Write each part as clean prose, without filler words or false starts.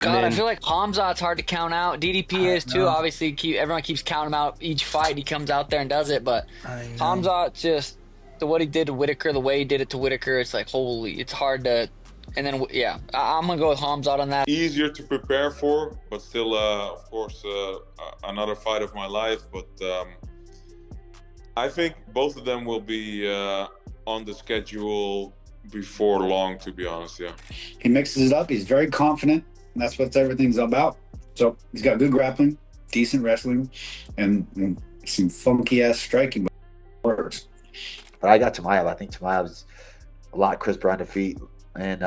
And God, I then feel like Khamzat's hard to count out. DDP I is too. know, Obviously, everyone keeps counting him out each fight. He comes out there and does it. But I know. Khamzat just what he did to Whitaker, the way he did it to Whitaker, it's like holy. It's hard to. And then yeah, I'm gonna go with Khamzat on that. Easier to prepare for, but still, of course, another fight of my life. But I think both of them will be on the schedule before long, to be honest. Yeah. He mixes it up. He's very confident. And that's what everything's about. So he's got good grappling, decent wrestling, and some funky ass striking. Works. But I got Chimaev. I think Chimaev's a lot crisper on the feet, and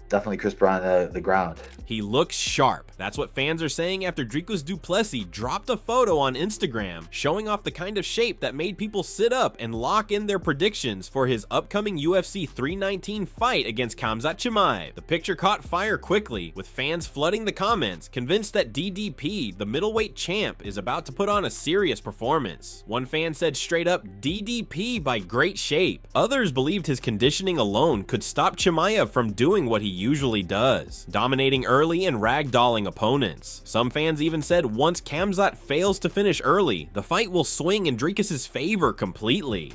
definitely crisper on the ground. He looks sharp. That's what fans are saying after Dricus Du Plessis dropped a photo on Instagram showing off the kind of shape that made people sit up and lock in their predictions for his upcoming UFC 319 fight against Khamzat Chimaev. The picture caught fire quickly, with fans flooding the comments, convinced that DDP, the middleweight champ, is about to put on a serious performance. One fan said straight up, DDP by great shape. Others believed his conditioning alone could stop Chimaev from doing what he usually does, dominating early and ragdolling opponents. Some fans even said once Khamzat fails to finish early, the fight will swing in Dricus' favor completely.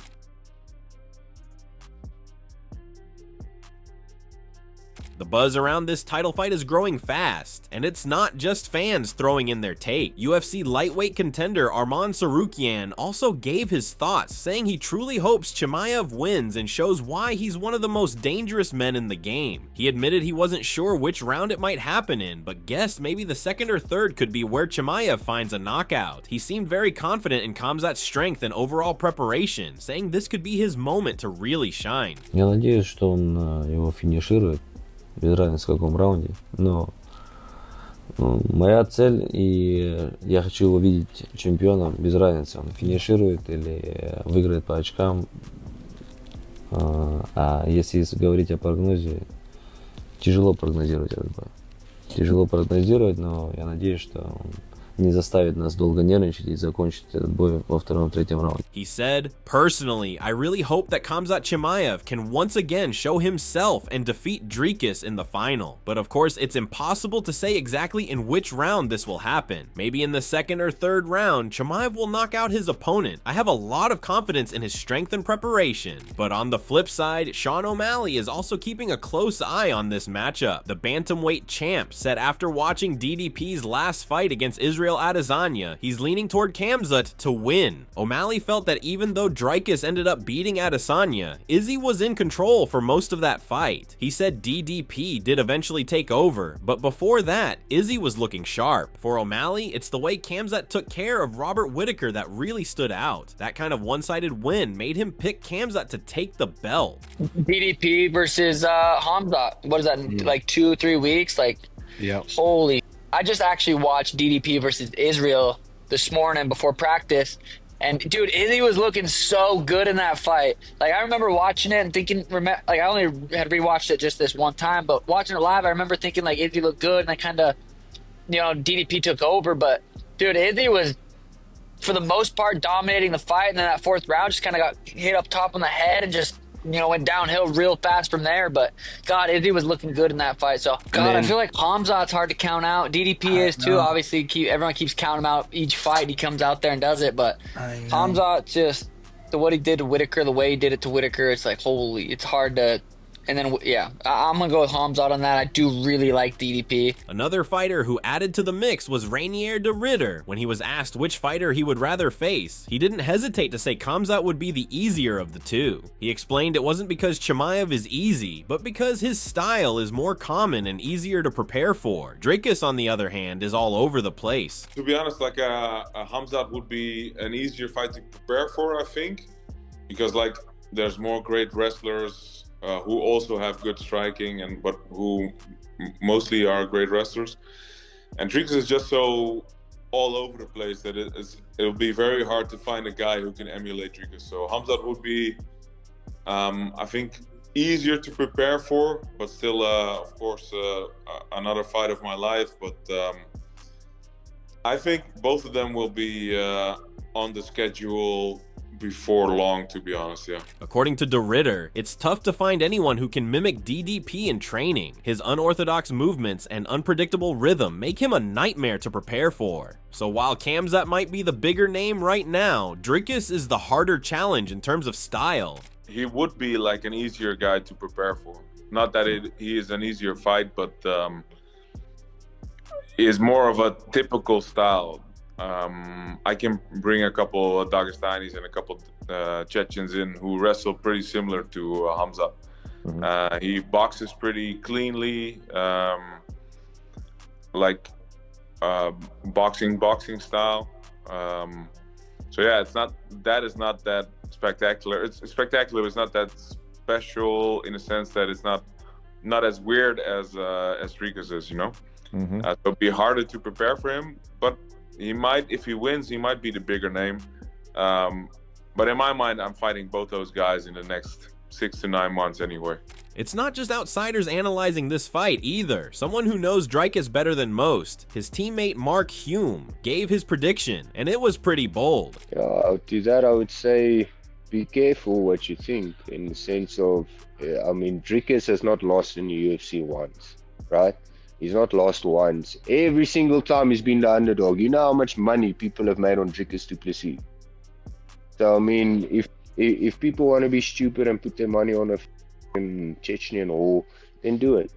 The buzz around this title fight is growing fast, and it's not just fans throwing in their take. UFC lightweight contender Arman Tsarukyan also gave his thoughts, saying he truly hopes Chimaev wins and shows why he's one of the most dangerous men in the game. He admitted he wasn't sure which round it might happen in, but guessed maybe the second or third could be where Chimaev finds a knockout. He seemed very confident in Khamzat's strength and overall preparation, saying this could be his moment to really shine. Я надеюсь, что он его финиширует. Без разницы в каком раунде, но моя цель, и я хочу его видеть чемпионом, без разницы, он финиширует или выиграет по очкам. А если говорить о прогнозе, тяжело прогнозировать этот бой. Тяжело прогнозировать, но я надеюсь, что он не заставит нас долго нервничать и закончить этот бой во втором-третьем раунде. He said, "Personally, I really hope that Khamzat Chimaev can once again show himself and defeat Dricus in the final. But of course, it's impossible to say exactly in which round this will happen. Maybe in the second or third round, Chimaev will knock out his opponent. I have a lot of confidence in his strength and preparation." But on the flip side, Sean O'Malley is also keeping a close eye on this matchup. The bantamweight champ said after watching DDP's last fight against Israel Adesanya, he's leaning toward Khamzat to win. O'Malley felt that even though Dricus ended up beating Adesanya, Izzy was in control for most of that fight. He said DDP did eventually take over, but before that, Izzy was looking sharp. For O'Malley, it's the way Khamzat took care of Robert Whitaker that really stood out. That kind of one-sided win made him pick Khamzat to take the belt. DDP versus Khamzat. What is that? Like 2-3 weeks? Like, Yeah. holy. I just actually watched DDP versus Israel this morning before practice. And dude, Izzy was looking so good in that fight. Like I remember watching it and thinking, like I only had rewatched it just this one time, but watching it live, I remember thinking like Izzy looked good, and I kind of, DDP took over. But dude, Izzy was for the most part dominating the fight, and then that fourth round just kind of got hit up top on the head and just went downhill real fast from there. But God, Izzy was looking good in that fight. So God, I feel like Khamzat's hard to count out. DDP is too. Obviously, everyone keeps counting him out each fight. He comes out there and does it. But Khamzat just what he did to Whitaker, the way he did it to Whitaker, it's like holy. It's hard to. And then, yeah, I'm going to go with Khamzat on that. I do really like DDP. Another fighter who added to the mix was Rainier de Ridder. When he was asked which fighter he would rather face, he didn't hesitate to say Khamzat would be the easier of the two. He explained it wasn't because Chimaev is easy, but because his style is more common and easier to prepare for. Dricus, on the other hand, is all over the place. To be honest, like Khamzat would be an easier fight to prepare for, I think, because like there's more great wrestlers who also have good striking, but who mostly are great wrestlers. And Dricus is just so all over the place that it'll be very hard to find a guy who can emulate Dricus. So Khamzat would be, I think, easier to prepare for, but still, of course, another fight of my life. But I think both of them will be on the schedule before long, to be honest. Yeah. According to De Ridder, it's tough to find anyone who can mimic DDP in training. His unorthodox movements and unpredictable rhythm make him a nightmare to prepare for. So while Khamzat might be the bigger name right now, Dricus is the harder challenge in terms of style. He would be like an easier guy to prepare for. Not that he is an easier fight, but he is more of a typical style. I can bring a couple of Dagestanis and a couple Chechens in who wrestle pretty similar to Khamzat. He boxes pretty cleanly, like boxing style. So yeah, that is not that spectacular. It's spectacular, but it's not that special in a sense that it's not as weird as Dricus is, you know. So it'll be harder to prepare for him, but he might, if he wins, he might be the bigger name. But in my mind, I'm fighting both those guys in the next 6 to 9 months anyway. It's not just outsiders analyzing this fight either. Someone who knows Dricus better than most, his teammate Mark Hume, gave his prediction, and it was pretty bold. To that, I would say be careful what you think, in the sense of, I mean, Dricus has not lost in the UFC once, right? He's not lost once. Every single time he's been the underdog. You know how much money people have made on Dricus Du Plessis. So, I mean, if people want to be stupid and put their money on a Chechnyan war, then do it.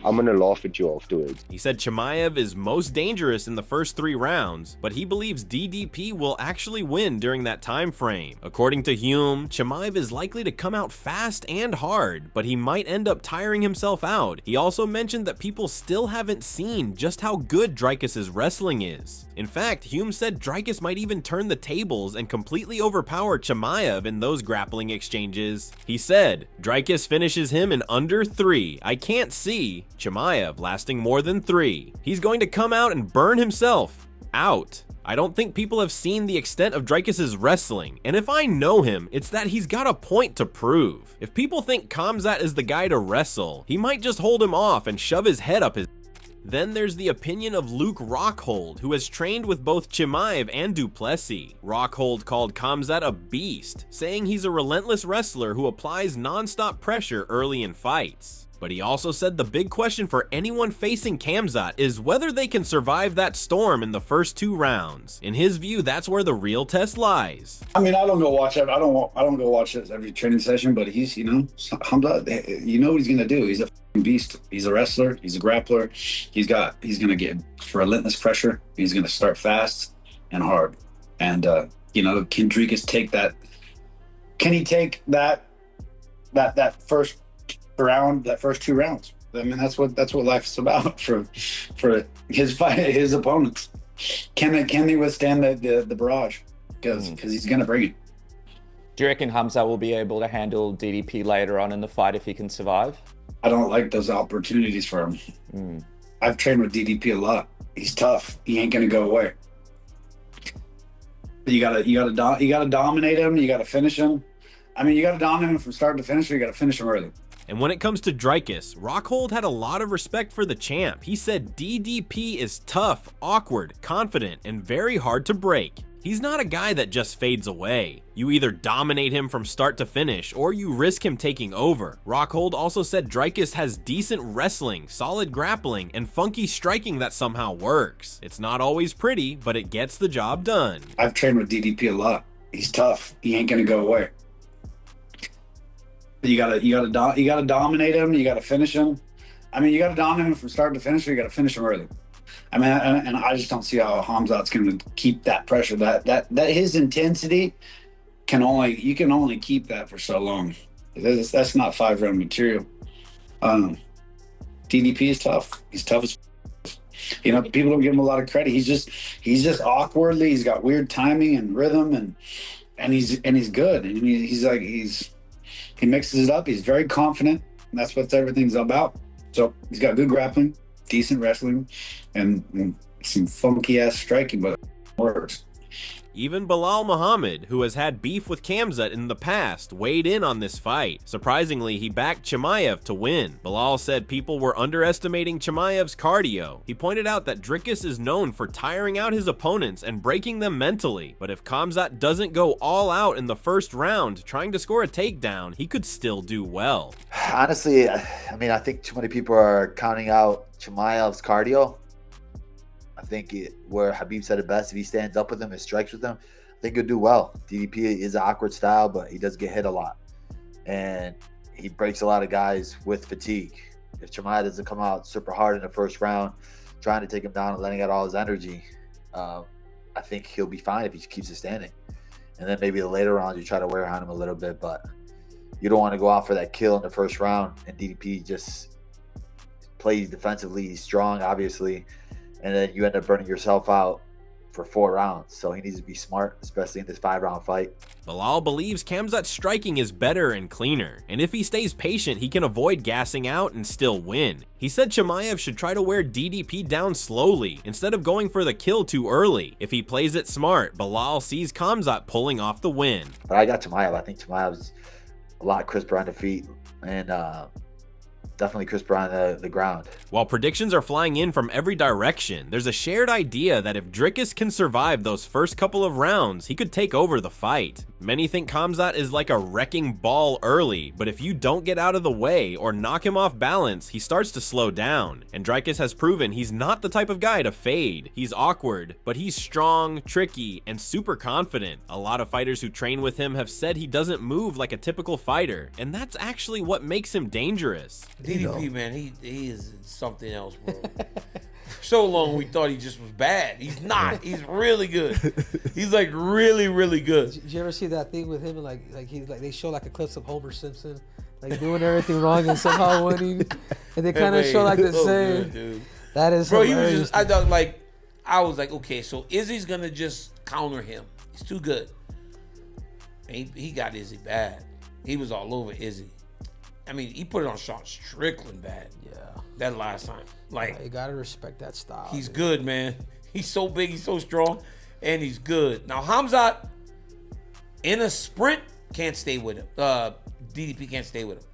I'm gonna laugh at you afterwards. He said Chimaev is most dangerous in the first 3 rounds, but he believes DDP will actually win during that time frame. According to Hume, Chimaev is likely to come out fast and hard, but he might end up tiring himself out. He also mentioned that people still haven't seen just how good Dricus's wrestling is. In fact, Hume said Dricus might even turn the tables and completely overpower Chimaev in those grappling exchanges. He said, Dricus finishes him in under 3. I can't see Chimaev lasting more than 3. He's going to come out and burn himself out. I don't think people have seen the extent of Dricus's wrestling, and if I know him, it's that he's got a point to prove. If people think Khamzat is the guy to wrestle, he might just hold him off and shove his head up his. Then there's the opinion of Luke Rockhold, who has trained with both Chimaev and Du Plessis. Rockhold called Khamzat a beast, saying he's a relentless wrestler who applies non-stop pressure early in fights. But he also said the big question for anyone facing Khamzat is whether they can survive that storm in the first 2 rounds. In his view, that's where the real test lies. I mean, I don't go watch it. I don't go watch it every training session, but he's, you know, Khamzat, you know what he's gonna do. He's a beast. He's a wrestler. He's a grappler. He's gonna get relentless pressure. He's gonna start fast and hard. And you know, can Dricus take that? Can he take that first round, that first 2 rounds? I mean, that's what life is about for his fight, his opponents. Can they withstand the barrage? Because he's gonna bring it. Do you reckon Khamzat will be able to handle DDP later on in the fight if he can survive? I don't like those opportunities for him. I've trained with DDP a lot. He's tough. He ain't gonna go away. You gotta dominate him. You gotta finish him. I mean, you gotta dominate him from start to finish, or you gotta finish him early. And when it comes to Dricus, Rockhold had a lot of respect for the champ. He said DDP is tough, awkward, confident, and very hard to break. He's not a guy that just fades away. You either dominate him from start to finish, or you risk him taking over. Rockhold also said Dricus has decent wrestling, solid grappling, and funky striking that somehow works. It's not always pretty, but it gets the job done. I've trained with DDP a lot. He's tough. He ain't gonna go away. You gotta dominate him. You gotta finish him. I mean, you gotta dominate him from start to finish, or you gotta finish him early. I mean, and I just don't see how Khamzat's going to keep that pressure. That his intensity you can only keep that for so long. That's not 5-round material. DDP is tough. He's tough as, you know, people don't give him a lot of credit. He's just awkwardly. He's got weird timing and rhythm, and he's good. And he mixes it up. He's very confident. And that's what everything's about. So he's got good grappling, decent wrestling, and some funky ass striking, but it works. Even Bilal Muhammad, who has had beef with Khamzat in the past, weighed in on this fight. Surprisingly, he backed Chimaev to win. Bilal said people were underestimating Chimaev's cardio. He pointed out that Dricus is known for tiring out his opponents and breaking them mentally, but if Khamzat doesn't go all out in the first round trying to score a takedown, he could still do well. Honestly, I mean, I think too many people are counting out Chimaev's cardio. I think where Khabib said it best, if he stands up with him and strikes with him, I think he'll do well. DDP is an awkward style, but he does get hit a lot. And he breaks a lot of guys with fatigue. If Chimaev doesn't come out super hard in the first round, trying to take him down and letting out all his energy, I think he'll be fine if he keeps it standing. And then maybe the later rounds, you try to wear on him a little bit, but you don't want to go out for that kill in the first round. And DDP just plays defensively. He's strong, obviously. And then you end up burning yourself out for 4 rounds. So he needs to be smart, especially in this 5-round fight. Bilal believes Khamzat's striking is better and cleaner, and if he stays patient, he can avoid gassing out and still win. He said Chimaev should try to wear DDP down slowly, instead of going for the kill too early. If he plays it smart, Bilal sees Khamzat pulling off the win. But I got Chimaev. I think Chimaev's a lot crisper on the feet, and definitely crisper on the ground. While predictions are flying in from every direction, there's a shared idea that if Dricus can survive those first couple of rounds, he could take over the fight. Many think Khamzat is like a wrecking ball early, but if you don't get out of the way or knock him off balance, he starts to slow down. And Dricus has proven he's not the type of guy to fade. He's awkward, but he's strong, tricky, and super confident. A lot of fighters who train with him have said he doesn't move like a typical fighter, and that's actually what makes him dangerous. DDP, man, he is something else, bro. So long we thought he just was bad. He's not. He's really good. He's like really, really good. Did you ever see that thing with him? Like he's like they show like a clips of Homer Simpson, like doing everything wrong and somehow winning, and they kind of show like the same. Good, dude. That is bro. Hilarious. He was just. I was like, okay, so Izzy's gonna just counter him. He's too good. And he got Izzy bad. He was all over Izzy. I mean, he put it on Sean Strickland bad. Yeah. That last time. Like, you gotta respect that style. He's good, man. He's so big, he's so strong, and he's good. Now, Khamzat, in a sprint, can't stay with him. DDP can't stay with him.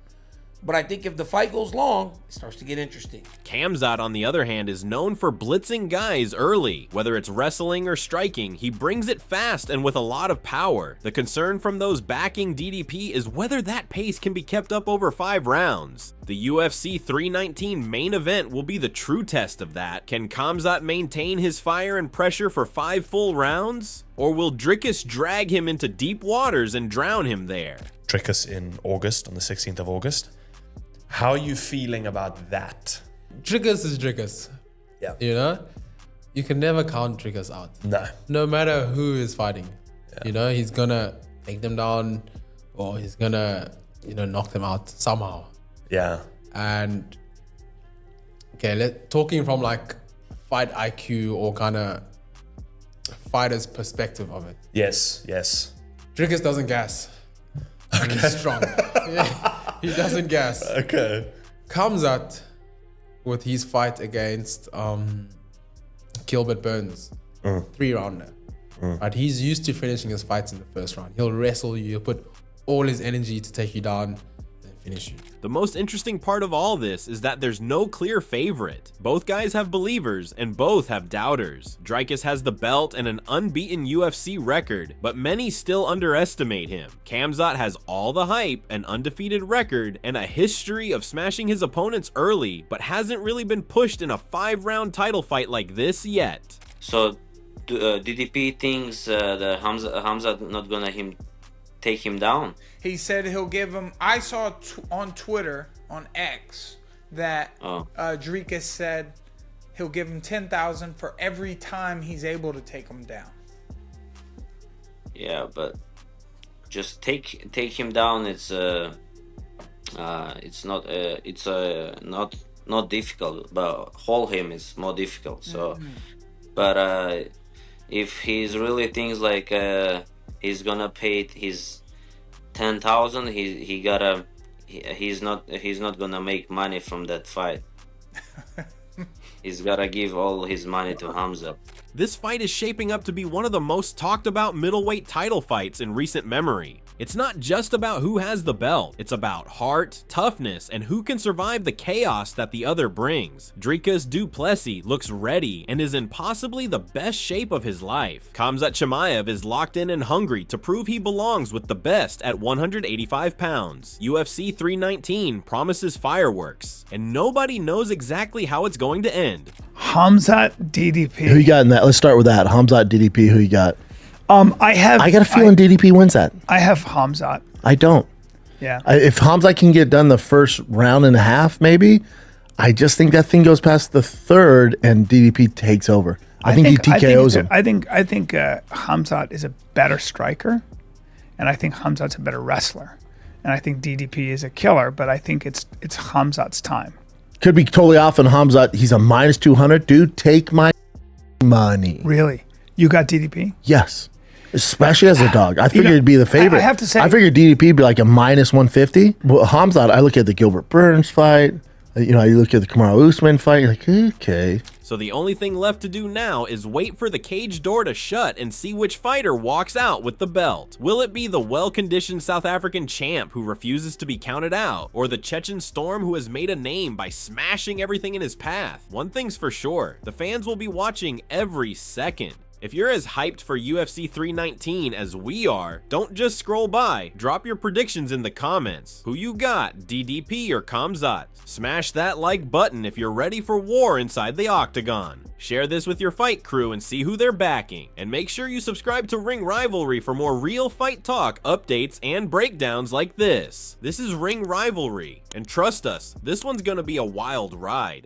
But I think if the fight goes long, it starts to get interesting. Khamzat, on the other hand, is known for blitzing guys early. Whether it's wrestling or striking, he brings it fast and with a lot of power. The concern from those backing DDP is whether that pace can be kept up over 5 rounds. The UFC 319 main event will be the true test of that. Can Khamzat maintain his fire and pressure for 5 full rounds? Or will Dricus drag him into deep waters and drown him there? Dricus in August, on the 16th of August. How are you feeling about that? Dricus is Dricus. Yeah. You know? You can never count Dricus out. No. No matter who is fighting. Yeah. You know, he's gonna take them down or he's gonna, knock them out somehow. Yeah. And okay, talking from like fight IQ or kind of fighter's perspective of it. Yes. Dricus doesn't gas. Okay. And he's strong. Yeah. He doesn't gas. Okay. Khamzat, with his fight against Gilbert Burns, 3-rounder. Right? He's used to finishing his fights in the first round. He'll wrestle you. He'll put all his energy to take you down and finish you. The most interesting part of all this is that there's no clear favorite. Both guys have believers and both have doubters. Dricus has the belt and an unbeaten UFC record, but many still underestimate him. Khamzat has all the hype, an undefeated record, and a history of smashing his opponents early, but hasn't really been pushed in a 5-round title fight like this yet. So DDP thinks that Khamzat not gonna take him down. He said he'll give him. I saw on Twitter, on X, that Dricus said he'll give him 10,000 for every time he's able to take him down. Yeah, but just take him down. It's not difficult, but hold him is more difficult. So, but if he's really thinks like he's gonna pay his 10,000, he's not gonna make money from that fight. He's gotta give all his money to Khamzat. This fight is shaping up to be one of the most talked about middleweight title fights in recent memory. It's not just about who has the belt, it's about heart, toughness, and who can survive the chaos that the other brings. Dricus Du Plessis looks ready and is in possibly the best shape of his life. Khamzat Chimaev is locked in and hungry to prove he belongs with the best at 185 pounds. UFC 319 promises fireworks, and nobody knows exactly how it's going to end. Khamzat DDP. Who you got in that? Let's start with that. Khamzat DDP, who you got? I got a feeling DDP wins that. I have Khamzat. I don't. Yeah. If Khamzat can get done the first round and a half, maybe, I just think that thing goes past the third and DDP takes over. I think he TKOs him. I think Khamzat is a better striker, and I think Khamzat's a better wrestler, and I think DDP is a killer. But I think it's Khamzat's time. Could be totally off on Khamzat. He's a minus 200. Dude, take my money. Really? You got DDP? Yes. Especially as a dog. I figured it'd be the favorite. I have to say, I figured DDP would be like a minus 150. Well, Khamzat, I look at the Gilbert Burns fight. You look at the Kamaru Usman fight. You're like, okay. So the only thing left to do now is wait for the cage door to shut and see which fighter walks out with the belt. Will it be the well-conditioned South African champ who refuses to be counted out, or the Chechen Storm who has made a name by smashing everything in his path? One thing's for sure, the fans will be watching every second. If you're as hyped for UFC 319 as we are, don't just scroll by, drop your predictions in the comments. Who you got, DDP or Khamzat? Smash that like button if you're ready for war inside the octagon. Share this with your fight crew and see who they're backing. And make sure you subscribe to Ring Rivalry for more real fight talk, updates, and breakdowns like this. This is Ring Rivalry, and trust us, this one's gonna be a wild ride.